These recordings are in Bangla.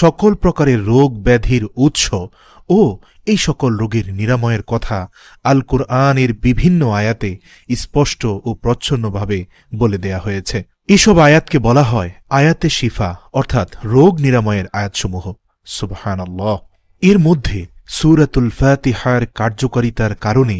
সকল প্রকারের রোগ ব্যাধির উৎস ও এই সকল রোগের নিরাময়ের কথা আল কুরআনের বিভিন্ন আয়াতে স্পষ্ট ও প্রচ্ছন্নভাবে বলে দেয়া হয়েছে। এসব আয়াতকে বলা হয় আয়াতে শিফা, অর্থাৎ রোগ নিরাময়ের আয়াতসমূহ। সুবহানাল্লাহ। এর মধ্যে সূরাতুল ফাতিহার কার্যকারিতার কারণে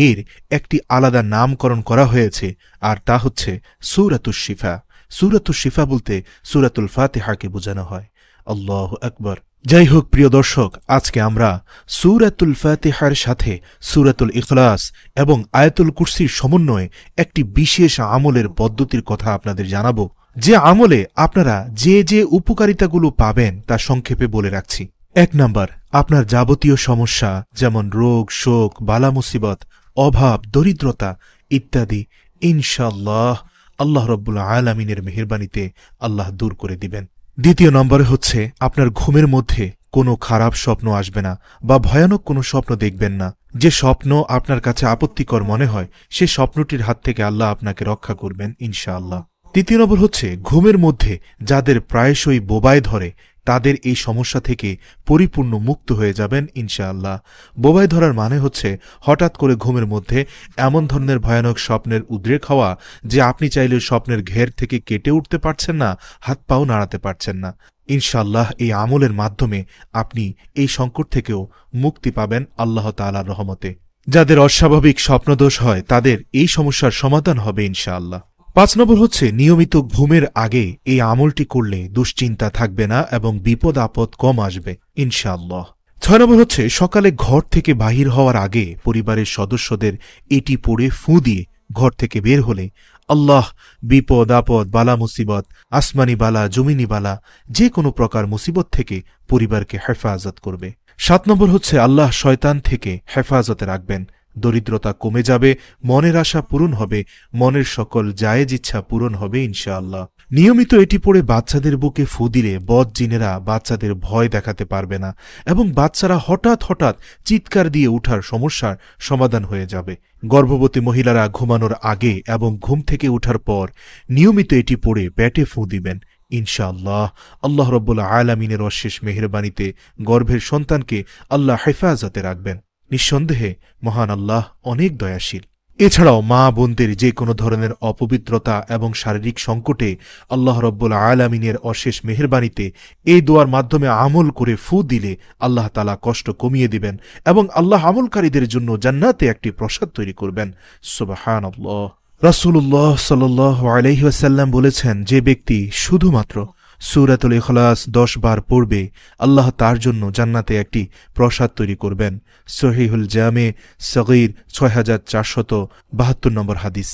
এর একটি আলাদা নামকরণ করা হয়েছে, আর তা হচ্ছে সূরাতুশ শিফা। সূরাতুশ শিফা বলতে সূরাতুল ফাতিহাকে বোঝানো হয়। আল্লাহু আকবার। যাই হোক প্রিয় দর্শক, আজকে আমরা সূরাতুল ফাতিহার সাথে সূরাতুল ইখলাস এবং আয়াতুল কুরসির সমন্বয়ে একটি বিশেষ আমলের পদ্ধতির কথা আপনাদের জানাবো, যে আমলে আপনারা যে যে উপকারিতাগুলো পাবেন তা সংক্ষেপে বলে রাখছি। 1 নাম্বার, আপনার যাবতীয় সমস্যা যেমন রোগ, শোক, বালা মুসিবত, অভাব, দরিদ্রতা ইত্যাদি ইনশাআল্লাহ আল্লাহ রাব্বুল আলামিনের মেহেরবানিতে আল্লাহ দূর করে দিবেন। 2 নম্বরে হচ্ছে আপনার ঘুমের মধ্যে কোনো খারাপ স্বপ্ন আসবে না বা ভয়ানক কোনো স্বপ্ন দেখবেন না। যে স্বপ্ন আপনার কাছে আপত্তিকর মনে হয় সে স্বপ্নটির হাত থেকে আল্লাহ আপনাকে রক্ষা করবেন ইনশাআল্লাহ। 3 নম্বর হচ্ছে ঘুমের মধ্যে যাদের প্রায়শই বোবায় ধরে তাদের এই সমস্যা থেকে পরিপূর্ণ মুক্ত হয়ে যাবেন ইনশাআল্লাহ। বোবায় ধরার মানে হচ্ছে হঠাৎ করে ঘুমের মধ্যে এমন ধরনের ভয়ানক স্বপ্নের উদ্রেক হওয়া যে আপনি চাইলে স্বপ্নের ঘের থেকে কেটে উঠতে পারছেন না, হাত পাও নাড়াতে পারছেন না। ইনশাআল্লাহ এই আমলের মাধ্যমে আপনি এই সংকট থেকেও মুক্তি পাবেন আল্লাহ তাআলার রহমতে। যাদের অস্বাভাবিক স্বপ্নদোষ হয় তাদের এই সমস্যার সমাধান হবে ইনশাআল্লাহ। 5 নম্বর হচ্ছে নিয়মিত ঘুমের আগে এই আমলটি করলে দুশ্চিন্তা থাকবে না এবং বিপদ আপদ কম আসবে ইনশাআল্লাহ। 6 নম্বর হচ্ছে সকালে ঘর থেকে বাহির হওয়ার আগে পরিবারের সদস্যদের এটি পড়ে ফুঁ দিয়ে ঘর থেকে বের হলে আল্লাহ বিপদ আপদ, বালা মুসিবত, আসমানি বালা, জমিনি বালা, যে কোনো প্রকার মুসিবত থেকে পরিবারকে হেফাজত করবে। 7 নম্বর হচ্ছে আল্লাহ শয়তান থেকে হেফাজতে রাখবেন। দরিদ্রতা কমে যাবে, মনের আশা পূরণ হবে, মনের সকল জায়েজ ইচ্ছা পূরণ হবে ইনশাআল্লাহ। নিয়মিত এটি পড়ে বাচ্চাদের বুকে ফু দিলে বদ জিনেরা বাচ্চাদের ভয় দেখাতে পারবে না এবং বাচ্চারা হঠাৎ হঠাৎ চিৎকার দিয়ে উঠার সমস্যার সমাধান হয়ে যাবে। গর্ভবতী মহিলারা ঘুমানোর আগে এবং ঘুম থেকে উঠার পর নিয়মিত এটি পড়ে পেটে ফু দিবেন ইনশাআল্লাহ। আল্লাহ রাব্বুল আলামিনের অশেষ মেহেরবানিতে গর্ভের সন্তানকে আল্লাহ হেফাজতে রাখবেন। নিঃসন্দেহে মহান আল্লাহ অনেক দয়াশীল। এছাড়াও মা বোনদের যে কোনো ধরনের অপবিত্রতা এবং শারীরিক সংকটে আল্লাহ রাব্বুল আলামিনের অশেষ মেহেরবানিতে এই দোয়ার মাধ্যমে আমল করে ফু দিলে আল্লাহ তাআলা কষ্ট কমিয়ে দিবেন এবং আল্লাহ আমলকারীদের জন্য জান্নাতে একটি প্রসাদ তৈরি করবেন। সুবহানাল্লাহ। রাসূলুল্লাহ সাল্লাল্লাহু আলাইহি ওয়াসাল্লাম বলেছেন, যে ব্যক্তি শুধুমাত্র সূরাতুল ইখলাস 10 বার পড়বে আল্লাহ তার জন্য জান্নাতে একটি প্রসাদ তৈরি করবেন। সহিহুল জামে সগীর 6472 নম্বর হাদিস।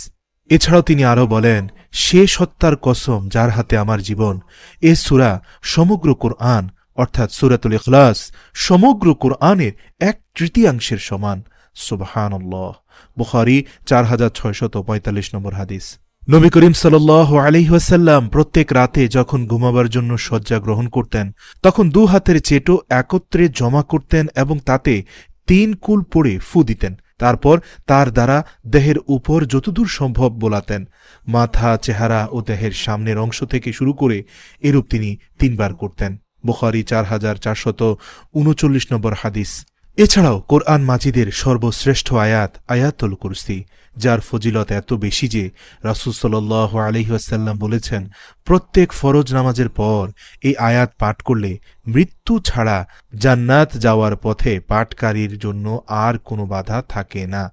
এছাড়াও তিনি আরও বলেন, সে সত্তার কসম যার হাতে আমার জীবন, এ সূরা সমগ্র কোরআন অর্থাৎ সূরাতুল ইখলাস সমগ্র কোরআনের 1/3 সমান। সুবহানাল্লাহ। বুখারী 4645 নম্বর হাদিস। নবী করিম সাল্লাল্লাহু আলাইহি ওয়াসাল্লাম প্রত্যেক রাতে যখন ঘুমাবার জন্য শয্যা গ্রহণ করতেন তখন 2 হাতের চেটো একত্রে জমা করতেন এবং তাতে 3 কুল পড়ে ফু দিতেন। তারপর তার দ্বারা দেহের উপর যতদূর সম্ভব বোলাতেন। মাথা, চেহারা ও দেহের সামনের অংশ থেকে শুরু করে এরূপ তিনি 3 বার করতেন। বুখারী 4439 নম্বর হাদিস। এছাড়াও কোরআন মাজিদের সর্বশ্রেষ্ঠ আয়াত আয়াতুল কুরসি, যার ফজিলত এত বেশি যে রাসূল সাল্লাল্লাহু আলাইহি ওয়াসাল্লাম বলেছেন, প্রত্যেক ফরজ নামাজের পর এই আয়াত পাঠ করলে মৃত্যু ছাড়া জান্নাত যাওয়ার পথে পাঠকারীর জন্য আর কোনো বাধা থাকে না।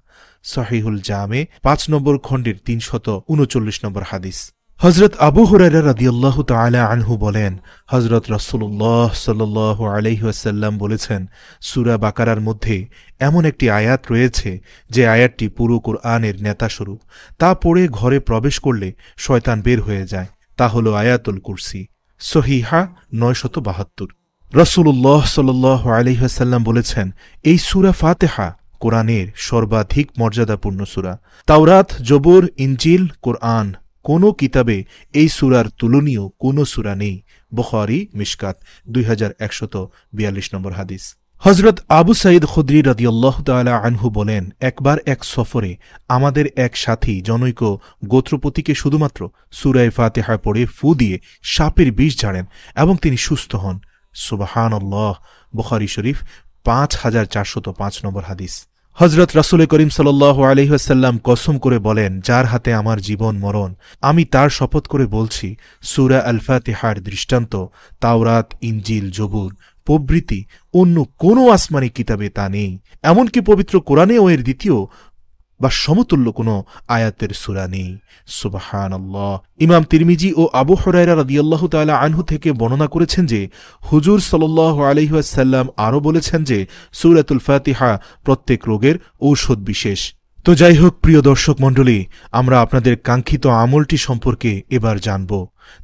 সহিহুল জামে 5 নম্বর খণ্ডের 339 নম্বর হাদিস। হযরত আবু হুরায়রা রাদিয়াল্লাহু তাআলা আনহু বলেন, হযরত রাসূলুল্লাহ সাল্লাল্লাহু আলাইহি ওয়াসাল্লাম বলেছেন, সূরা বাকারার মধ্যে এমন একটি আয়াত রয়েছে যে আয়াতটি পুরো কোরআনের নেতাস্বরূপ। তা পড়ে ঘরে প্রবেশ করলে শয়তান বের হয়ে যায়। তা হল আয়াতুল কুরসি। সহিহা 972। রাসূলুল্লাহ সাল্লাল্লাহু আলাইহি ওয়াসাল্লাম বলেছেন, এই সূরা ফাতিহা কোরআনের সর্বাধিক মর্যাদাপূর্ণ সূরা। তাওরাত, জবুর, ইনজিল, কোরআন কোনো কিতাবে এই সূরার তুলনীয় কোনো সূরা নেই। বুখারী মিশকাত 2142 নম্বর হাদিস। হযরত আবু সাঈদ খুদরি রাদিয়াল্লাহু তাআলা আনহু বলেন, একবার এক সফরে আমাদের এক সাথী জনৈক গোত্রপতিকে শুধুমাত্র সূরা ফাতিহা পড়ে ফু দিয়ে সাপের বিষ ঝাড়েন এবং তিনি সুস্থ হন। সুবহানাল্লাহ। বুখারী শরীফ 5405 নম্বর হাদিস। হযরত রাসূল করিম সাল্লাল্লাহু আলাইহি ওয়াসাল্লাম কসম করে বলেন, যার হাতে আমার জীবন মরণ, আমি তার শপথ করে বলছি, সূরা আল ফাতিহার দৃষ্টান্ত তাওরাত, ইনজিল, জবুর প্রভৃতি অন্য কোনো আসমানি কিতাবে তা নেই। এমনকি পবিত্র কোরআনেও এর দ্বিতীয় বা সমতুল্য কোনো আয়াতের সূরা নেই। সুবহানাল্লাহ। ইমাম তিরমিজি ও আবু হুরায়রা রাদিয়াল্লাহু তাআলা আনহু থেকে বর্ণনা করেছেন যে হুজুর সাল্লাল্লাহু আলাইহি ওয়াসাল্লাম আরও বলেছেন যে সূরাতুল ফাতিহা প্রত্যেক রোগের ঔষধ বিশেষ। তো যাই হোক, প্রিয় দর্শক মণ্ডলী, আমরা আপনাদের কাঙ্ক্ষিত আমলটি সম্পর্কে এবার জানব।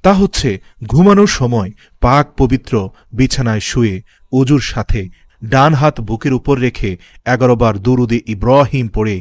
তা হচ্ছে ঘুমানোর সময় পাক পবিত্র বিছানায় শুয়ে ওযুর সাথে ডান হাত বুকের উপর রেখে 11 বার দুরুদে ইব্রাহিম পড়ে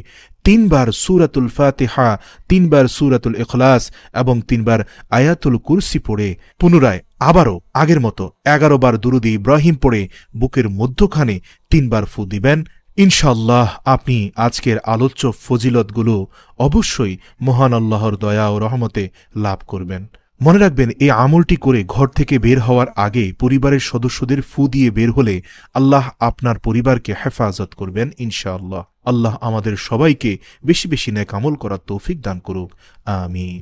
3 বার সূরাতুল ফাতিহা, 3 বার সূরাতুল ইখলাস এবং 3 বার আয়াতুল কুরসি পড়ে পুনরায় আবারও আগের মতো 11 বার দুরুদে ইব্রাহিম পড়ে বুকের মধ্যখানে 3 বার ফু দিবেন। ইনশাআল্লাহ আপনি আজকের আলোচ্য ফজিলতগুলো অবশ্যই মহান আল্লাহর দয়া ও রহমতে লাভ করবেন। মনে রাখবেন, এই আমলটি করে ঘর থেকে বের হওয়ার আগে পরিবারের সদস্যদের ফু দিয়ে বের হলে আল্লাহ আপনার পরিবারকে হেফাজত করবেন ইনশাআল্লাহ। আল্লাহ আমাদের সবাইকে বেশি বেশি নেক আমল করার তৌফিক দান করুক। আমিন।